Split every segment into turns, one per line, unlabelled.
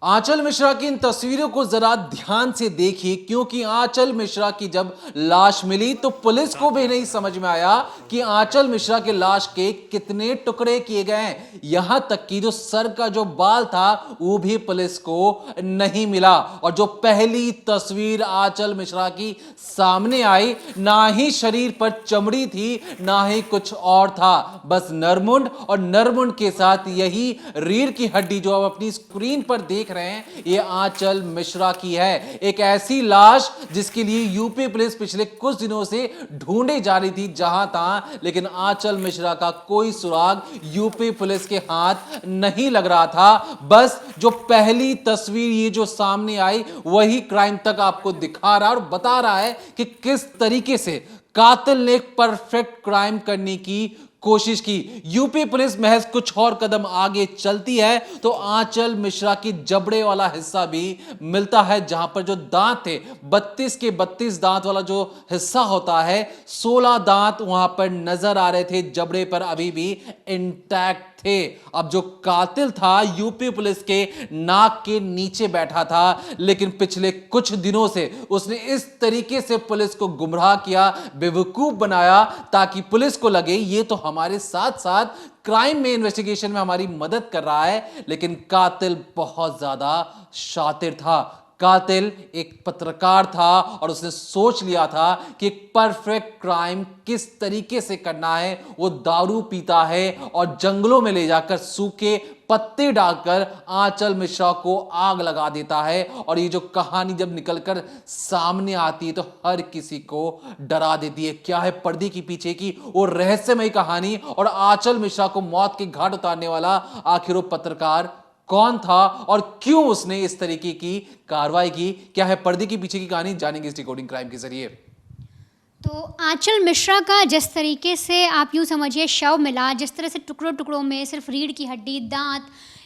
आंचल मिश्रा की इन तस्वीरों को जरा ध्यान से देखिए, क्योंकि आंचल मिश्रा की जब लाश मिली तो पुलिस को भी नहीं समझ में आया कि आंचल मिश्रा के लाश के कितने टुकड़े किए गए हैं। यहां तक कि जो सर का जो बाल था वो भी पुलिस को नहीं मिला। और जो पहली तस्वीर आंचल मिश्रा की सामने आई, ना ही शरीर पर चमड़ी थी ना ही कुछ और था, बस नरमुंड और नरमुंड के साथ यही रीढ़ की हड्डी जो आप अपनी स्क्रीन पर देख रहे हैं, ये आंचल मिश्रा की है। एक ऐसी लाश जिसके लिए यूपी पुलिस पिछले कुछ दिनों से ढूंढी जा रही थी जहां तहां, लेकिन आंचल मिश्रा का कोई सुराग यूपी पुलिस के हाथ नहीं लग रहा था। बस जो पहली तस्वीर ये जो सामने आई वही क्राइम तक आपको दिखा रहा और बता रहा है कि किस तरीके से कातिल ने एक परफेक्ट क्राइम करने की कोशिश की। यूपी पुलिस महज कुछ और कदम आगे चलती है तो आंचल मिश्रा की जबड़े वाला हिस्सा भी मिलता है, जहां पर जो दांत थे 32 के 32 दांत वाला जो हिस्सा होता है, 16 दांत वहां पर नजर आ रहे थे, जबड़े पर अभी भी इंटैक्ट थे। अब जो कातिल था यूपी पुलिस के नाक के नीचे बैठा था, लेकिन पिछले कुछ दिनों से उसने इस तरीके से पुलिस को गुमराह किया, बेवकूफ बनाया, ताकि पुलिस को लगे ये तो हमारे साथ साथ क्राइम में इन्वेस्टिगेशन में हमारी मदद कर रहा है। लेकिन कातिल बहुत ज्यादा शातिर था। कातिल एक पत्रकार था और उसने सोच लिया था कि एक परफेक्ट क्राइम किस तरीके से करना है। वो दारू पीता है और जंगलों में ले जाकर सूखे पत्ते डालकर आंचल मिश्रा को आग लगा देता है। और ये जो कहानी जब निकलकर सामने आती है तो हर किसी को डरा देती है। क्या है पर्दे के पीछे की वो रहस्यमय कहानी, और आंचल मिश्रा को मौत के घाट उतारने वाला आखिर वो पत्रकार कौन था और क्यों उसने इस तरीके की कार्रवाई की? क्या है पर्दे के पीछे की कहानी, जानेंगे इस डिकोडिंग क्राइम के जरिए।
तो आंचल मिश्रा का जिस तरीके से आप यूँ समझिए शव मिला, जिस तरह से टुकड़ों टुकड़ों में सिर्फ रीढ़ की हड्डी, दांत,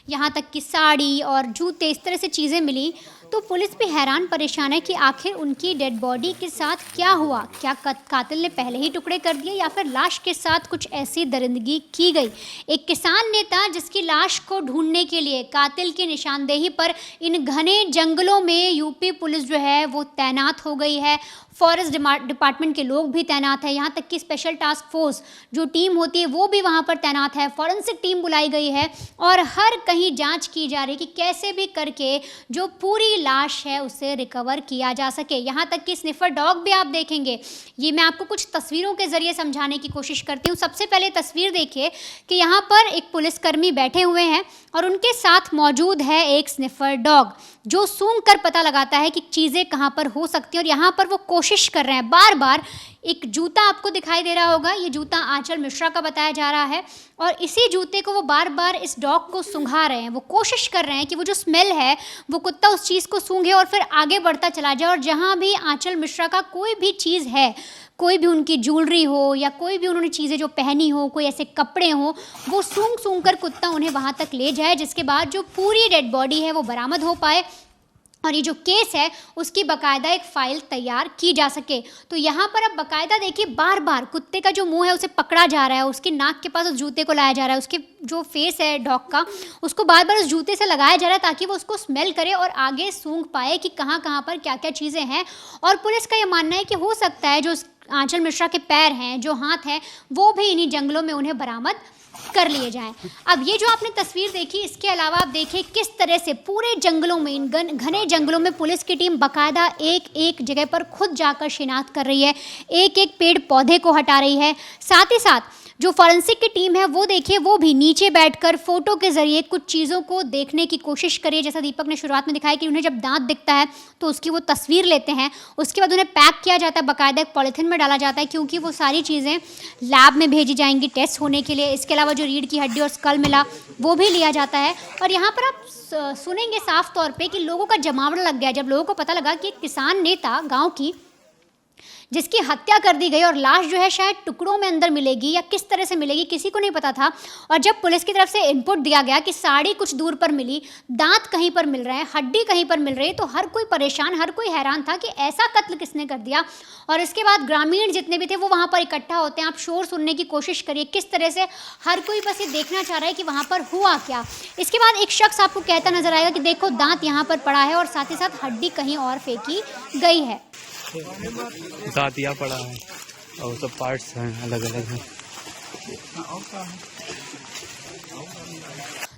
यहाँ तक कि साड़ी और जूते, इस तरह से चीज़ें मिली, तो पुलिस भी हैरान परेशान है कि आखिर उनकी डेड बॉडी के साथ क्या हुआ। क्या कातिल ने पहले ही टुकड़े कर दिए या फिर लाश के साथ कुछ ऐसी दरिंदगी की गई। एक किसान नेता जिसकी लाश को ढूंढने के लिए कातिल की निशानदेही पर इन घने जंगलों में यूपी पुलिस जो है वो तैनात हो गई है। फॉरेस्ट डिपार्टमेंट के लोग भी तैनात है, यहाँ तक कि स्पेशल टास्क फोर्स जो टीम होती है वो भी वहाँ पर तैनात है, फॉरेंसिक टीम बुलाई गई है और हर कहीं जांच की जा रही है कि कैसे भी करके जो पूरी लाश है उसे रिकवर किया जा सके। यहाँ तक कि स्निफर डॉग भी आप देखेंगे। ये मैं आपको कुछ तस्वीरों के ज़रिए समझाने की कोशिश करती हूँ। सबसे पहले तस्वीर देखिए कि यहाँ पर एक पुलिसकर्मी बैठे हुए हैं और उनके साथ मौजूद है एक स्निफर डॉग जो सूंघ कर पता लगाता है कि चीज़ें कहाँ पर हो सकती हैं। और यहाँ पर वो कोशिश कर रहे हैं बार बार। एक जूता आपको दिखाई दे रहा होगा, ये जूता आंचल मिश्रा का बताया जा रहा है और इसी जूते को वो बार बार इस डॉग को सूंघा रहे हैं। वो कोशिश कर रहे हैं कि वो जो स्मेल है वो कुत्ता उस चीज़ को सूंघे और फिर आगे बढ़ता चला जाए। और जहाँ भी आंचल मिश्रा का कोई भी चीज़ है, कोई भी उनकी ज्वेलरी हो या कोई भी उन्होंने चीज़ें जो पहनी हो, कोई ऐसे कपड़े हों, वो सूंघ सूंघ कर कुत्ता उन्हें वहाँ तक ले जाए, जिसके बाद जो पूरी डेड बॉडी है वो बरामद हो पाए और ये जो केस है उसकी बाकायदा एक फ़ाइल तैयार की जा सके। तो यहाँ पर अब बाकायदा देखिए बार बार कुत्ते का जो मुंह है उसे पकड़ा जा रहा है, उसके नाक के पास उस जूते को लाया जा रहा है, उसके जो फेस है डॉग का उसको बार बार उस जूते से लगाया जा रहा है ताकि वो उसको स्मेल करे और आगे सूंघ पाए कि कहाँ कहाँ पर क्या क्या चीज़ें हैं। और पुलिस का ये मानना है कि हो सकता है जो आंचल मिश्रा के पैर हैं, जो हाथ हैं, वो भी इन्हीं जंगलों में उन्हें बरामद कर लिए जाएं। अब ये जो आपने तस्वीर देखी, इसके अलावा आप देखिए किस तरह से पूरे जंगलों में, इन घने जंगलों में पुलिस की टीम बाकायदा एक एक जगह पर खुद जाकर शिनाख्त कर रही है, एक एक पेड़ पौधे को हटा रही है। साथ ही साथ जो फॉरेंसिक की टीम है वो देखिए वो भी नीचे बैठकर फोटो के जरिए कुछ चीज़ों को देखने की कोशिश करिए। जैसा दीपक ने शुरुआत में दिखाया कि उन्हें जब दांत दिखता है तो उसकी वो तस्वीर लेते हैं, उसके बाद उन्हें पैक किया जाता है, बाकायदा एक पॉलीथिन में डाला जाता है क्योंकि वो सारी चीज़ें लैब में भेजी जाएंगी टेस्ट होने के लिए। इसके अलावा जो रीढ़ की हड्डी और स्कल मिला वो भी लिया जाता है। और यहाँ पर आप सुनेंगे साफ तौर पर कि लोगों का जमावड़ा लग गया जब लोगों को पता लगा कि एक किसान नेता गाँव की जिसकी हत्या कर दी गई और लाश जो है शायद टुकड़ों में अंदर मिलेगी या किस तरह से मिलेगी किसी को नहीं पता था। और जब पुलिस की तरफ से इनपुट दिया गया कि साड़ी कुछ दूर पर मिली, दांत कहीं पर मिल रहे हैं, हड्डी कहीं पर मिल रही है, तो हर कोई परेशान, हर कोई हैरान था कि ऐसा कत्ल किसने कर दिया। और इसके बाद ग्रामीण जितने भी थे वो वहाँ पर इकट्ठा होते हैं। आप शोर सुनने की कोशिश करिए, किस तरह से हर कोई बस ये देखना चाह रहा है कि वहाँ पर हुआ क्या। इसके बाद एक शख्स आपको कहता नजर आएगा कि देखो दांत यहाँ पर पड़ा है और साथ ही साथ हड्डी कहीं और फेंकी गई है।
दांत यहाँ पड़ा है और सब पार्ट्स हैं अलग अलग हैं।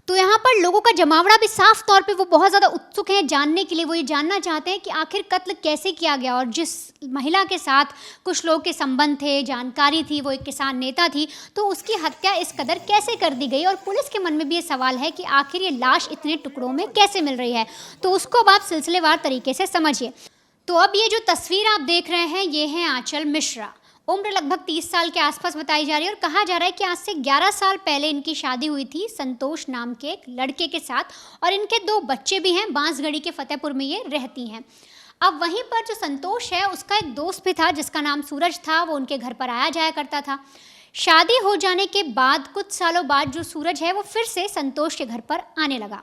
तो यहाँ पर लोगों का जमावड़ा भी साफ तौर पे वो बहुत ज़्यादा उत्सुक हैं जानने के लिए। वो ये जानना चाहते हैं कि आखिर कत्ल कैसे किया गया और जिस महिला के साथ कुछ लोग के संबंध थे, जानकारी थी, वो एक किसान नेता थी, तो उसकी हत्या इस कदर कैसे कर दी गई। और पुलिस के मन में भी ये सवाल है कि आखिर ये लाश इतने टुकड़ों में कैसे मिल रही है। तो उसको अब आप सिलसिलेवार तरीके से समझिए। तो अब ये जो तस्वीर आप देख रहे हैं ये है आंचल मिश्रा। उम्र लगभग 30 साल के आसपास बताई जा रही है और कहा जा रहा है कि आज से 11 साल पहले इनकी शादी हुई थी संतोष नाम के एक लड़के के साथ और इनके 2 बच्चे भी हैं। बांसगढ़ी के फतेहपुर में ये रहती हैं। अब वहीं पर जो संतोष है उसका एक दोस्त भी था जिसका नाम सूरज था। वो उनके घर पर आया जाया करता था। शादी हो जाने के बाद कुछ सालों बाद जो सूरज है वो फिर से संतोष के घर पर आने लगा।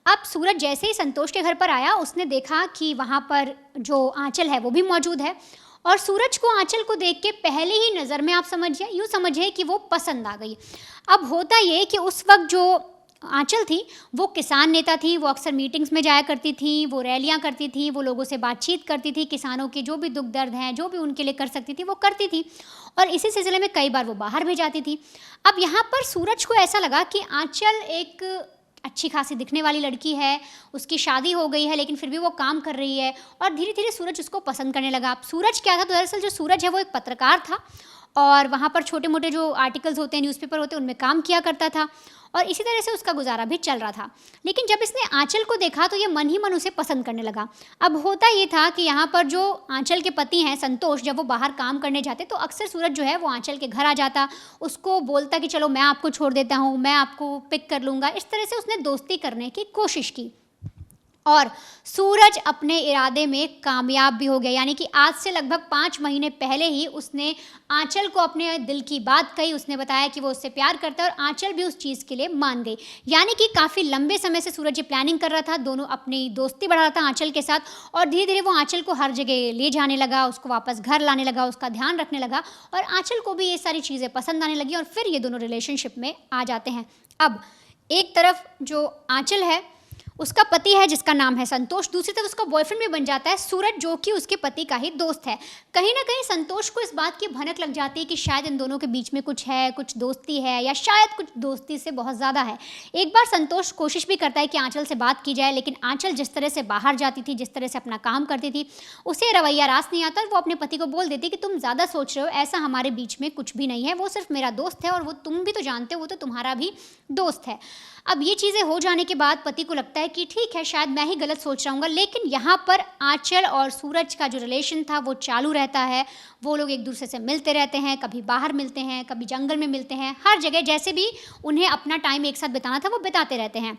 अब सूरज जैसे ही संतोष के घर पर आया उसने देखा कि वहाँ पर जो आंचल है वो भी मौजूद है और सूरज को आंचल को देख के पहले ही नज़र में आप समझिए, यूँ समझिए कि वो पसंद आ गई। अब होता ये कि उस वक्त जो आंचल थी वो किसान नेता थी। वो अक्सर मीटिंग्स में जाया करती थी, वो रैलियां करती थी, वो लोगों से बातचीत करती थी, किसानों के जो भी दुख दर्द हैं जो भी उनके लिए कर सकती थी वो करती थी और इसी सिलसिले में कई बार वो बाहर भी जाती थी। अब यहाँ पर सूरज को ऐसा लगा कि आंचल एक अच्छी खासी दिखने वाली लड़की है, उसकी शादी हो गई है लेकिन फिर भी वो काम कर रही है और धीरे धीरे सूरज उसको पसंद करने लगा। अब सूरज क्या था, तो दरअसल जो सूरज है वो एक पत्रकार था और वहाँ पर छोटे मोटे जो आर्टिकल्स होते हैं, न्यूज़पेपर होते हैं, उनमें काम किया करता था और इसी तरह से उसका गुजारा भी चल रहा था। लेकिन जब इसने आंचल को देखा तो ये मन ही मन उसे पसंद करने लगा। अब होता ये था कि यहाँ पर जो आंचल के पति हैं संतोष, जब वो बाहर काम करने जाते तो अक्सर सूरज जो है वो आंचल के घर आ जाता, उसको बोलता कि चलो मैं आपको छोड़ देता हूँ, मैं आपको पिक कर लूँगा। इस तरह से उसने दोस्ती करने की कोशिश की और सूरज अपने इरादे में कामयाब भी हो गया। यानी कि आज से लगभग 5 महीने पहले ही उसने आंचल को अपने दिल की बात कही। उसने बताया कि वो उससे प्यार करता है और आंचल भी उस चीज़ के लिए मान गई। यानी कि काफ़ी लंबे समय से सूरज ये प्लानिंग कर रहा था, दोनों अपनी दोस्ती बढ़ा रहा था आंचल के साथ और धीरे धीरे वो आंचल को हर जगह ले जाने लगा, उसको वापस घर लाने लगा, उसका ध्यान रखने लगा और आंचल को भी ये सारी चीज़ें पसंद आने लगी और फिर ये दोनों रिलेशनशिप में आ जाते हैं। अब एक तरफ जो आंचल है उसका पति है जिसका नाम है संतोष, दूसरी तरफ उसका बॉयफ्रेंड भी बन जाता है सूरज, जो कि उसके पति का ही दोस्त है। कहीं ना कहीं संतोष को इस बात की भनक लग जाती है कि शायद इन दोनों के बीच में कुछ है, कुछ दोस्ती है या शायद कुछ दोस्ती से बहुत ज़्यादा है। एक बार संतोष कोशिश भी करता है कि आंचल से बात की जाए, लेकिन आंचल जिस तरह से बाहर जाती थी, जिस तरह से अपना काम करती थी, उसे रवैया रास नहीं आता और वो अपने पति को बोल देती कि तुम ज़्यादा सोच रहे हो, ऐसा हमारे बीच में कुछ भी नहीं है, वो सिर्फ मेरा दोस्त है और वो तुम भी तो जानते हो वो तो तुम्हारा भी दोस्त है। अब ये चीज़ें हो जाने के बाद पति को लगता है कि ठीक है शायद मैं ही गलत सोच रहा हूँ, लेकिन यहाँ पर आंचल और सूरज का जो रिलेशन था वो चालू रहता है। वो लोग एक दूसरे से मिलते रहते हैं, कभी बाहर मिलते हैं, कभी जंगल में मिलते हैं, हर जगह जैसे भी उन्हें अपना टाइम एक साथ बिताना था वो बिताते रहते हैं।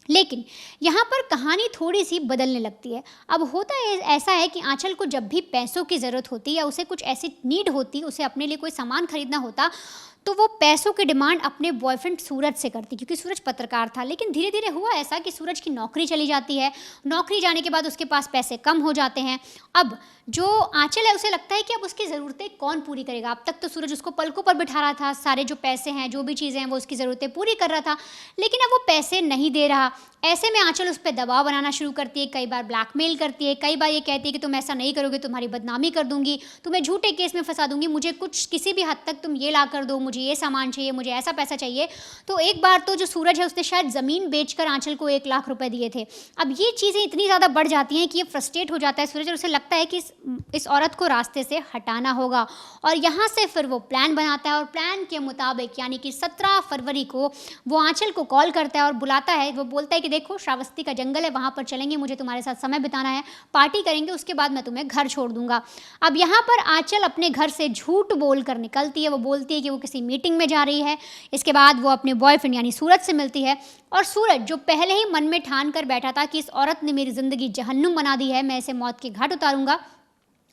लेकिन यहाँ पर कहानी थोड़ी सी बदलने लगती है। अब होता है ऐसा है कि आंचल को जब भी पैसों की ज़रूरत होती या उसे कुछ ऐसी नीड होती, उसे अपने लिए कोई सामान खरीदना होता, तो वो पैसों की डिमांड अपने बॉयफ्रेंड सूरज से करती, क्योंकि सूरज पत्रकार था। लेकिन धीरे धीरे हुआ ऐसा कि सूरज की नौकरी चली जाती है, नौकरी जाने के बाद उसके पास पैसे कम हो जाते हैं। अब जो आंचल है उसे लगता है कि अब उसकी ज़रूरतें कौन पूरी करेगा। अब तक तो सूरज उसको पलकों पर बिठा रहा था, सारे जो पैसे हैं, जो भी चीज़ें हैं, वो उसकी ज़रूरतें पूरी कर रहा था, लेकिन अब वो पैसे नहीं दे रहा। ऐसे में आंचल उस पर दबाव बनाना शुरू करती है, कई बार ब्लैकमेल करती है, कई बार ये कहती है कि तुम ऐसा नहीं करोगे तुम्हारी बदनामी कर दूंगी, तुम्हें झूठे केस में फंसा दूंगी, मुझे कुछ किसी भी हद तक तुम ये ला कर दो, मुझे ये सामान चाहिए, मुझे ऐसा पैसा चाहिए। तो एक बार तो जो सूरज है उसने शायद ज़मीन बेचकर आंचल को 1 लाख रुपए दिए थे। अब ये चीज़ें इतनी ज़्यादा बढ़ जाती हैं कि ये फ्रस्ट्रेट हो जाता है सूरज और उसे लगता है कि इस औरत को रास्ते से हटाना होगा और यहाँ से फिर वो प्लान बनाता है और प्लान के मुताबिक यानी कि 17 फरवरी को वो आंचल को कॉल करता है और बुलाता है। वो बोलता है कि देखो श्रावस्ती का जंगल है, वहाँ पर चलेंगे, मुझे तुम्हारे साथ समय बिताना है, पार्टी करेंगे, उसके बाद मैं तुम्हें घर छोड़ दूंगा। अब यहाँ पर आंचल अपने घर से झूठ बोल कर निकलती है। वो बोलती है कि वो किसी मीटिंग में जा रही है। इसके बाद वो अपने बॉयफ्रेंड यानी सूरज से मिलती है और सूरज जो पहले ही मन में ठान कर बैठा था कि इस औरत ने मेरी ज़िंदगी जहन्नुम बना दी है, मैं इसे मौत के घाट उतारूंगा,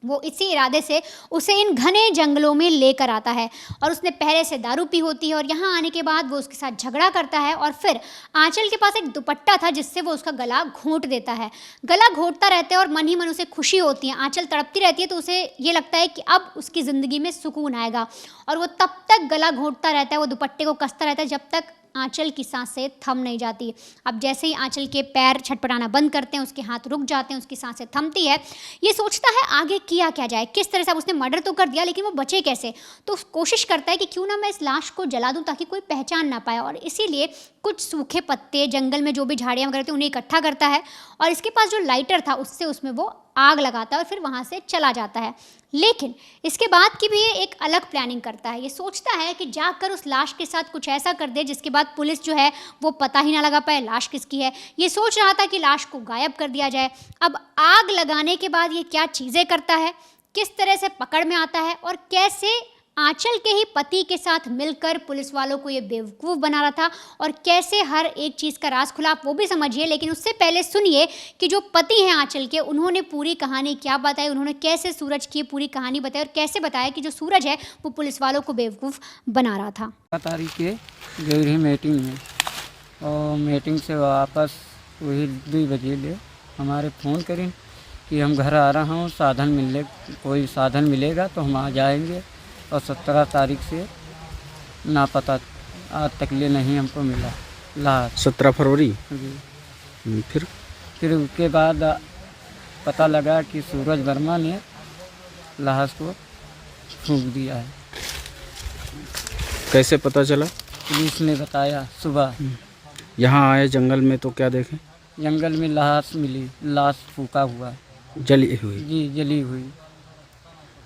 वो इसी इरादे से उसे इन घने जंगलों में लेकर आता है और उसने पहले से दारू पी होती है और यहाँ आने के बाद वो उसके साथ झगड़ा करता है और फिर आंचल के पास एक दुपट्टा था जिससे वो उसका गला घोंट देता है। गला घोंटता रहता है और मन ही मन उसे खुशी होती है। आंचल तड़पती रहती है तो उसे ये लगता है कि अब उसकी ज़िंदगी में सुकून आएगा और वो तब तक गला घोंटता रहता है, वो दुपट्टे को कसता रहता है जब तक आंचल की सांसें थम नहीं जाती। अब जैसे ही आंचल के पैर छटपटाना बंद करते हैं, उसके हाथ रुक जाते हैं, उसकी सांसें थमती है। ये सोचता है आगे किया क्या जाए, किस तरह से। अब उसने मर्डर तो कर दिया लेकिन वो बचे कैसे। तो कोशिश करता है कि क्यों ना मैं इस लाश को जला दूं ताकि कोई पहचान ना पाए, और इसीलिए कुछ सूखे पत्ते जंगल में जो भी झाड़ियाँ वगैरह थी उन्हें इकट्ठा करता है और इसके पास जो लाइटर था उससे उसमें वो आग लगाता है और फिर वहाँ से चला जाता है। लेकिन इसके बाद की भी ये एक अलग प्लानिंग करता है। ये सोचता है कि जाकर उस लाश के साथ कुछ ऐसा कर दे जिसके बाद पुलिस जो है वो पता ही ना लगा पाए लाश किसकी है। ये सोच रहा था कि लाश को गायब कर दिया जाए। अब आग लगाने के बाद ये क्या चीज़ें करता है, किस तरह से पकड़ में आता है और कैसे आंचल के ही पति के साथ मिलकर पुलिस वालों को ये बेवकूफ़ बना रहा था और कैसे हर एक चीज़ का राज खुला, आप वो भी समझिए। लेकिन उससे पहले सुनिए कि जो पति हैं आंचल के, उन्होंने पूरी कहानी क्या बताई, उन्होंने कैसे सूरज की पूरी कहानी बताई और कैसे बताया कि जो सूरज है वो पुलिस वालों को बेवकूफ़ बना रहा था।
तारीख के गई रही मीटिंग में और मीटिंग से वापस वही 2 बजे ले हमारे फ़ोन करें कि हम घर आ रहा हूँ, कोई साधन मिलेगा तो हम आ जाएंगे। और 17 तारीख से नापता आज तक ले नहीं हमको मिला लाश।
17 फरवरी
जी।
फिर
उसके बाद पता लगा कि सूरज वर्मा ने लाश को फूंक दिया है।
कैसे पता चला?
पुलिस ने बताया सुबह।
यहाँ आए जंगल में तो क्या देखे?
जंगल में लाश मिली, लाश फूका हुआ,
जली हुई।
जी जली हुई।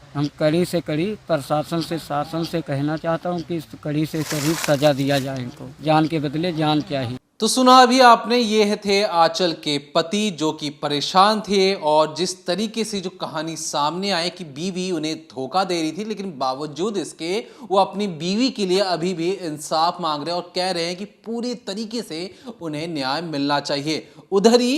हम कड़ी से कड़ी प्रशासन से शासन से कहना चाहता हूँ कि इस कड़ी से कड़ी सजा दिया जाए, इनको जान के बदले जान चाहिए।
तो सुना अभी आपने, ये थे आंचल के पति जो कि परेशान थे और जिस तरीके से जो कहानी सामने आई कि बीवी उन्हें धोखा दे रही थी, लेकिन बावजूद इसके वो अपनी बीवी के लिए अभी भी इंसाफ मांग रहे हैं और कह रहे हैं कि पूरी तरीके से उन्हें न्याय मिलना चाहिए। उधर ही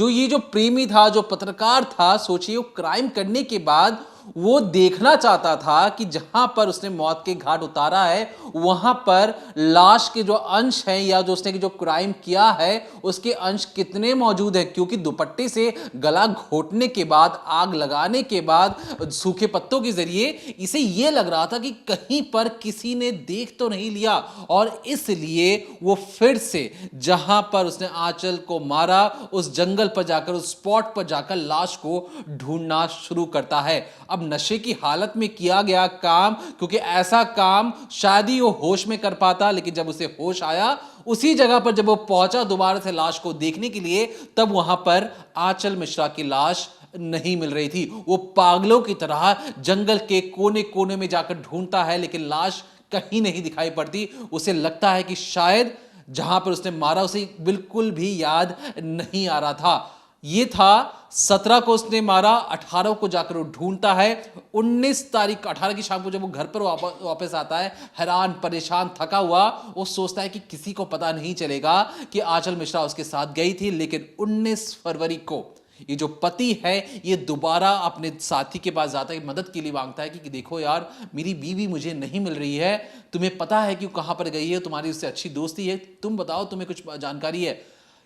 ये जो प्रेमी था, जो पत्रकार था, सोचिए वो क्राइम करने के बाद वो देखना चाहता था कि जहां पर उसने मौत के घाट उतारा है वहां पर लाश के जो अंश हैं या जो उसने जो क्राइम किया है उसके अंश कितने मौजूद हैं, क्योंकि दुपट्टे से गला घोटने के बाद, आग लगाने के बाद, सूखे पत्तों के जरिए इसे ये लग रहा था कि कहीं पर किसी ने देख तो नहीं लिया और इसलिए वो फिर से जहां पर उसने आंचल को मारा उस जंगल पर जाकर, उस स्पॉट पर जाकर लाश को ढूंढना शुरू करता है। अब नशे की हालत में किया गया काम, क्योंकि ऐसा काम शायद ही वो होश में कर पाता, लेकिन जब उसे होश आया उसी जगह पर जब वो पहुंचा दोबारा से लाश को देखने के लिए, तब वहां पर आंचल मिश्रा की लाश नहीं मिल रही थी। वो पागलों की तरह जंगल के कोने कोने में जाकर ढूंढता है लेकिन लाश कहीं नहीं दिखाई पड़ती। उसे लगता है कि शायद जहां पर उसने मारा उसे बिल्कुल भी याद नहीं आ रहा था। ये था 17 को उसने मारा, 18 को जाकर वो ढूंढता है। 19 तारीख 18 की शाम को जब वो घर पर वापस आता है, हैरान परेशान थका हुआ, वो सोचता है कि किसी को पता नहीं चलेगा कि आंचल मिश्रा उसके साथ गई थी। लेकिन 19 फरवरी को ये जो पति है ये दोबारा अपने साथी के पास जाता है, मदद के लिए मांगता है कि देखो यार, मेरी बीवी मुझे नहीं मिल रही है, तुम्हें पता है कि वो कहाँ पर गई है, तुम्हारी उससे अच्छी दोस्ती है, तुम बताओ तुम्हें कुछ जानकारी है।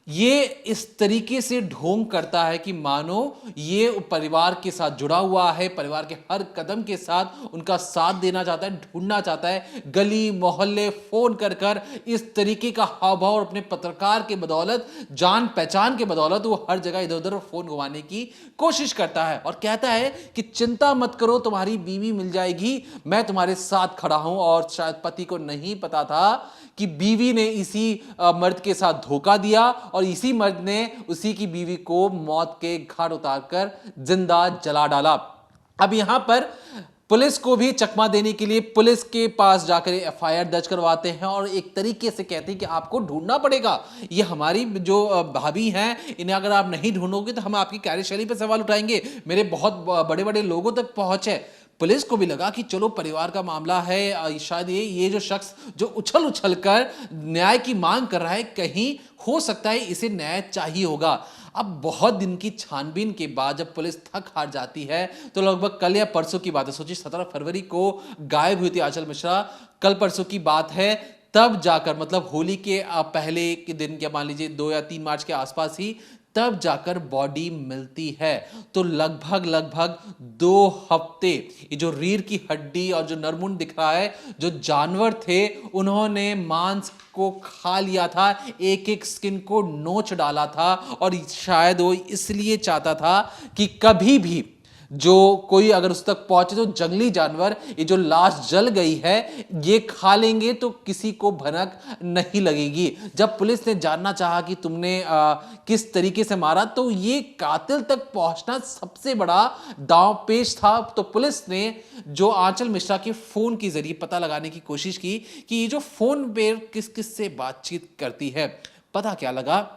ये इस तरीके से ढोंग करता है कि मानो ये परिवार के साथ जुड़ा हुआ है, परिवार के हर कदम के साथ उनका साथ देना चाहता है, ढूंढना चाहता है। गली मोहल्ले फोन कर कर इस तरीके का हाव भाव और अपने पत्रकार के बदौलत, जान पहचान के बदौलत वो हर जगह इधर उधर फोन घुमाने की कोशिश करता है और कहता है कि चिंता मत करो, तुम्हारी बीवी मिल जाएगी, मैं तुम्हारे साथ खड़ा हूं। और शायद पति को नहीं पता था कि बीवी ने इसी मर्द के साथ धोखा दिया और इसी मर्द ने उसी की बीवी को मौत के घाट उतारकर जिंदा जला डाला। अब यहां पर पुलिस को भी चकमा देने के लिए पुलिस के पास जाकर एफआईआर दर्ज करवाते हैं और एक तरीके से कहते हैं कि आपको ढूंढना पड़ेगा, ये हमारी जो भाभी हैं इन्हें अगर आप नहीं ढूंढोगे तो हम आपकी कार्यशैली पर सवाल उठाएंगे, मेरे बहुत बड़े बड़े लोगों तक पहुंच है। पुलिस को भी लगा कि चलो परिवार का मामला है, शायद ये जो शख्स जो उछल उछल कर न्याय की मांग कर रहा है, कहीं हो सकता है इसे न्याय चाहिए होगा। अब बहुत दिन की छानबीन के बाद जब पुलिस थक हार जाती है तो लगभग कल या परसों की बात है, सोचिए 17 फरवरी को गायब हुई थी आंचल मिश्रा, कल परसों की बात है, तब जाकर मतलब होली के पहले के दिन, क्या मान लीजिए 2 या 3 मार्च के आसपास ही, तब जाकर बॉडी मिलती है। तो लगभग 2 हफ्ते ये जो रीढ़ की हड्डी और जो नरमुंड दिख रहा है, जो जानवर थे उन्होंने मांस को खा लिया था, एक एक स्किन को नोच डाला था, और शायद वो इसलिए चाहता था कि कभी भी जो कोई अगर उस तक पहुंचे तो जंगली जानवर ये जो लाश जल गई है ये खा लेंगे तो किसी को भनक नहीं लगेगी। जब पुलिस ने जानना चाहा कि तुमने किस तरीके से मारा, तो ये कातिल तक पहुंचना सबसे बड़ा दांव पेच था। तो पुलिस ने जो आंचल मिश्रा के फोन के जरिए पता लगाने की कोशिश की कि ये जो फोन पे किस किस से बातचीत करती है, पता क्या लगा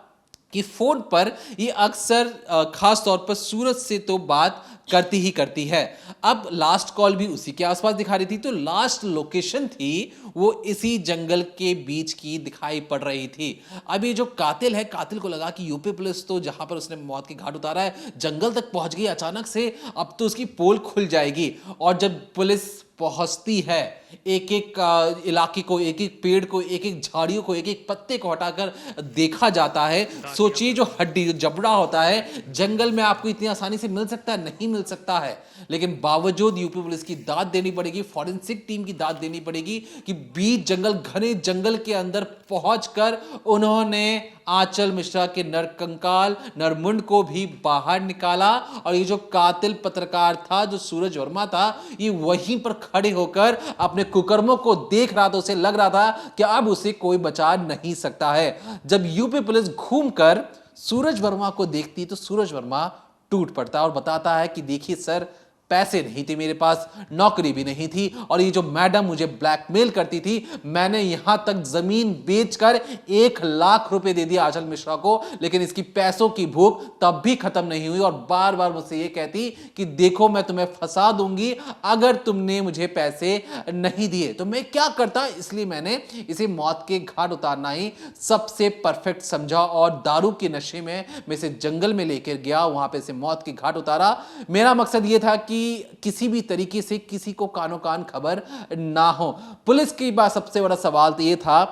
कि फोन पर ये अक्सर खास तौर पर सूरज से तो बात करती ही करती है। अब लास्ट कॉल भी उसी के आसपास दिखा रही थी, तो लास्ट लोकेशन थी वो इसी जंगल के बीच की दिखाई पड़ रही थी। अब ये जो कातिल है, कातिल को लगा कि यूपी पुलिस तो जहां पर उसने मौत की घाट उतारा है जंगल तक पहुंच गई अचानक से, अब तो उसकी पोल खुल जाएगी। और जब पुलिस पहुंचती है, एक एक इलाके को, एक एक पेड़ को, एक एक झाड़ियों को, एक एक पत्ते को हटाकर देखा जाता है। सोचिए जो हड्डी, जो जबड़ा होता है जंगल में आपको इतनी आसानी से मिल सकता है? नहीं मिल सकता है। लेकिन बावजूद यूपी पुलिस की दाद देनी पड़ेगी, फॉरेंसिक टीम की दाद देनी पड़ेगी कि बीच जंगल, घने जंगल के अंदर पहुंचकर उन्होंने आंचल मिश्रा के नरकंकाल, नरमुंड को भी बाहर निकाला। और ये जो कातिल पत्रकार था, जो सूरज वर्मा था, ये वहीं पर खड़े होकर अपने कुकर्मों को देख रहा था। उसे लग रहा था कि अब उसे कोई बचा नहीं सकता है। जब यूपी पुलिस घूमकर सूरज वर्मा को देखती तो सूरज वर्मा टूट पड़ता और बताता है कि देखिए सर, पैसे नहीं थे मेरे पास, नौकरी भी नहीं थी, और ये जो मैडम मुझे ब्लैकमेल करती थी, मैंने यहां तक जमीन बेचकर 1 लाख रुपए दे दिया आंचल मिश्रा को, लेकिन इसकी पैसों की भूख तब भी खत्म नहीं हुई। और बार बार मुझसे ये कहती कि देखो मैं तुम्हें फंसा दूंगी अगर तुमने मुझे पैसे नहीं दिए। तो मैं क्या करता, इसलिए मैंने इसे मौत के घाट उतारना ही सबसे परफेक्ट समझा और दारू के नशे में मैं इसे जंगल में लेकर गया, वहां पे इसे मौत के घाट उतारा। मेरा मकसद ये था कि किसी भी तरीके से किसी को कानो कान खबर ना हो। पुलिस की बात सबसे बड़ा सवाल तो ये था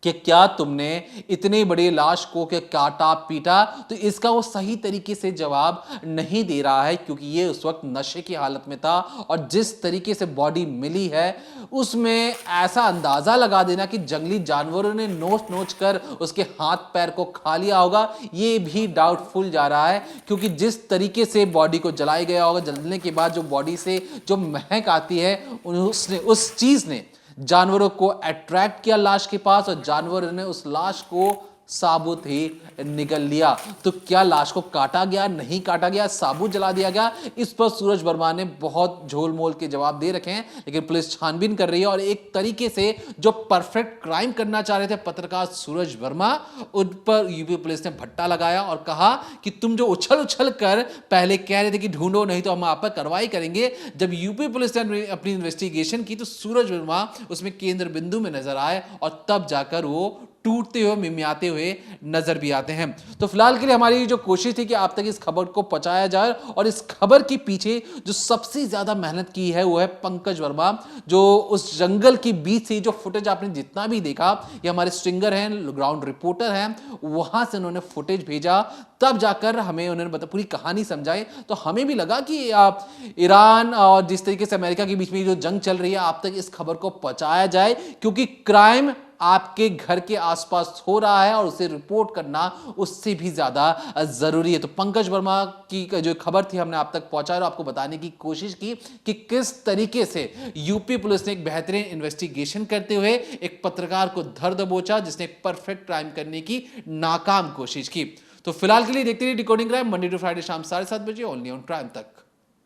कि क्या तुमने इतनी बड़ी लाश को के काटा पीटा, तो इसका वो सही तरीके से जवाब नहीं दे रहा है, क्योंकि ये उस वक्त नशे की हालत में था। और जिस तरीके से बॉडी मिली है उसमें ऐसा अंदाजा लगा देना कि जंगली जानवरों ने नोच नोच कर उसके हाथ पैर को खा लिया होगा, ये भी डाउटफुल जा रहा है। क्योंकि जिस तरीके से बॉडी को जलाया गया होगा, जलने के बाद जो बॉडी से जो महक आती है, उसने उस चीज ने जानवरों को अट्रैक्ट किया लाश के पास, और जानवरों ने उस लाश को साबुत ही निगल लिया। तो क्या लाश को काटा गया, नहीं काटा गया, साबुत जला दिया गया, इस पर सूरज वर्मा ने बहुत झोल मोल के जवाब दे रखे हैं। लेकिन पुलिस छानबीन कर रही है और एक तरीके से जो परफेक्ट क्राइम करना चाह रहे थे पत्रकार सूरज वर्मा, उन पर यूपी पुलिस ने भट्टा लगाया और कहा कि तुम जो उछल उछल कर पहले कह रहे थे कि ढूंढो नहीं तो हम आप पर कार्रवाई करेंगे, जब यूपी पुलिस ने अपनी इन्वेस्टिगेशन की तो सूरज वर्मा उसमें केंद्र बिंदु में नजर आए, और तब जाकर वो टूटते हुए, मिमियाते हुए नजर भी आते हैं। तो फिलहाल के लिए हमारी जो कोशिश थी कि आप तक इस खबर को पहुंचाया जाए, और इस खबर के पीछे जो सबसे ज्यादा मेहनत की है वो है पंकज वर्मा, जो उस जंगल के बीच से जो फुटेज आपने जितना भी देखा, ये हमारे स्ट्रिंगर हैं, ग्राउंड रिपोर्टर हैं, वहां से उन्होंने फुटेज भेजा, तब जाकर हमें उन्होंने पूरी कहानी समझाई। तो हमें भी लगा कि ईरान और जिस तरीके से अमेरिका के बीच में जो जंग चल रही है, आप तक इस खबर को पहुंचाया जाए, क्योंकि क्राइम आपके घर के आसपास हो रहा है और उसे रिपोर्ट करना उससे भी ज्यादा जरूरी है। तो पंकज वर्मा की जो खबर थी हमने आप तक पहुंचाया और आपको बताने की कोशिश की कि किस तरीके से यूपी पुलिस ने एक बेहतरीन इन्वेस्टिगेशन करते हुए एक पत्रकार को धर दबोचा, जिसने एक परफेक्ट क्राइम करने की नाकाम कोशिश की। तो फिलहाल के लिए देखते रहिए decoding crime, Monday to Friday शाम 7:30 बजे ओनली ऑन क्राइम तक।